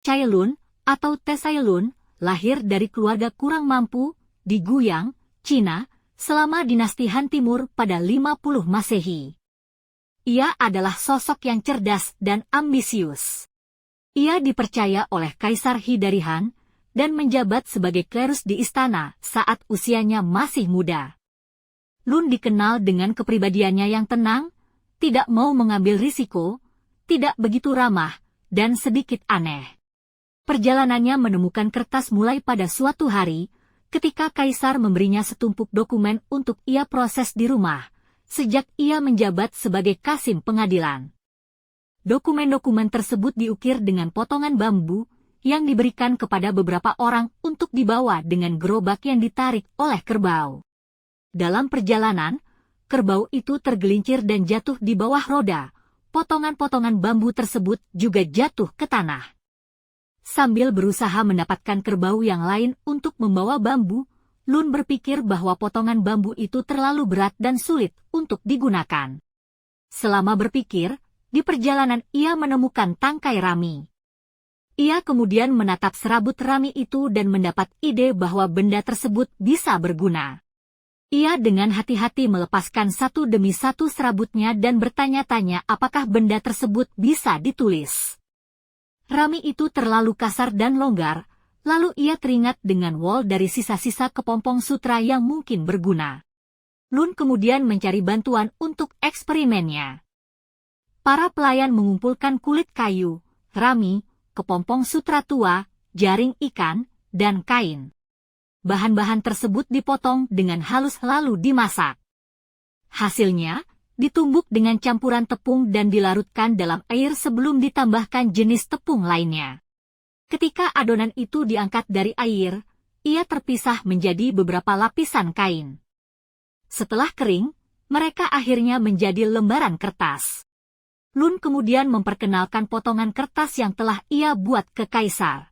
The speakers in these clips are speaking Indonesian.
Cailun, atau Tesailun, lahir dari keluarga kurang mampu, di Guiyang, Cina, selama dinasti Han Timur pada 50 Masehi. Ia adalah sosok yang cerdas dan ambisius. Ia dipercaya oleh Kaisar He dari Han, dan menjabat sebagai klerus di istana saat usianya masih muda. Lun dikenal dengan kepribadiannya yang tenang, tidak mau mengambil risiko, tidak begitu ramah, dan sedikit aneh. Perjalanannya menemukan kertas mulai pada suatu hari, ketika Kaisar memberinya setumpuk dokumen untuk ia proses di rumah, sejak ia menjabat sebagai kasim pengadilan. Dokumen-dokumen tersebut diukir dengan potongan bambu, yang diberikan kepada beberapa orang untuk dibawa dengan gerobak yang ditarik oleh kerbau. Dalam perjalanan, kerbau itu tergelincir dan jatuh di bawah roda. Potongan-potongan bambu tersebut juga jatuh ke tanah. Sambil berusaha mendapatkan kerbau yang lain untuk membawa bambu, Lun berpikir bahwa potongan bambu itu terlalu berat dan sulit untuk digunakan. Selama berpikir, di perjalanan ia menemukan tangkai rami. Ia kemudian menatap serabut rami itu dan mendapat ide bahwa benda tersebut bisa berguna. Ia dengan hati-hati melepaskan satu demi satu serabutnya dan bertanya-tanya apakah benda tersebut bisa ditulis. Rami itu terlalu kasar dan longgar, lalu ia teringat dengan wol dari sisa-sisa kepompong sutra yang mungkin berguna. Lun kemudian mencari bantuan untuk eksperimennya. Para pelayan mengumpulkan kulit kayu, rami, kepompong sutra tua, jaring ikan, dan kain. Bahan-bahan tersebut dipotong dengan halus lalu dimasak. Hasilnya, ditumbuk dengan campuran tepung dan dilarutkan dalam air sebelum ditambahkan jenis tepung lainnya. Ketika adonan itu diangkat dari air, ia terpisah menjadi beberapa lapisan kain. Setelah kering, mereka akhirnya menjadi lembaran kertas. Lun kemudian memperkenalkan potongan kertas yang telah ia buat ke Kaisar.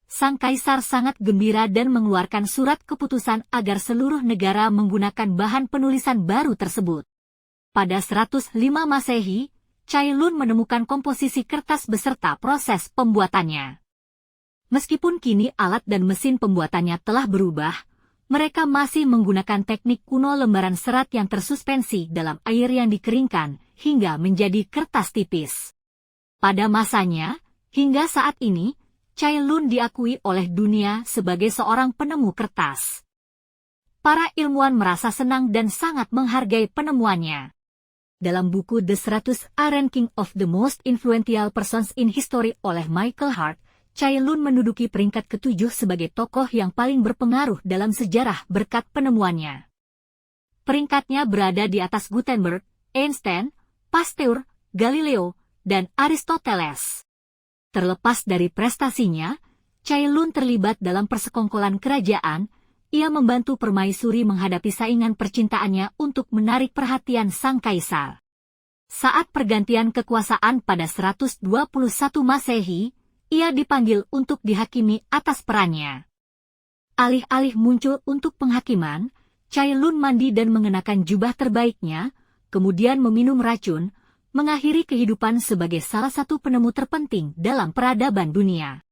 Sang Kaisar sangat gembira dan mengeluarkan surat keputusan agar seluruh negara menggunakan bahan penulisan baru tersebut. Pada 105 Masehi, Cailun menemukan komposisi kertas beserta proses pembuatannya. Meskipun kini alat dan mesin pembuatannya telah berubah, mereka masih menggunakan teknik kuno lembaran serat yang tersuspensi dalam air yang dikeringkan hingga menjadi kertas tipis. Pada masanya, hingga saat ini, Cailun diakui oleh dunia sebagai seorang penemu kertas. Para ilmuwan merasa senang dan sangat menghargai penemuannya. Dalam buku The 100 Ranking of the Most Influential Persons in History oleh Michael Hart, Cailun menduduki peringkat ke-7 sebagai tokoh yang paling berpengaruh dalam sejarah berkat penemuannya. Peringkatnya berada di atas Gutenberg, Einstein, Pasteur, Galileo, dan Aristoteles. Terlepas dari prestasinya, Cailun terlibat dalam persekongkolan kerajaan. Ia membantu permaisuri menghadapi saingan percintaannya untuk menarik perhatian sang kaisar. Saat pergantian kekuasaan pada 121 Masehi, ia dipanggil untuk dihakimi atas perannya. Alih-alih muncul untuk penghakiman, Cailun mandi dan mengenakan jubah terbaiknya, kemudian meminum racun, mengakhiri kehidupan sebagai salah satu penemu terpenting dalam peradaban dunia.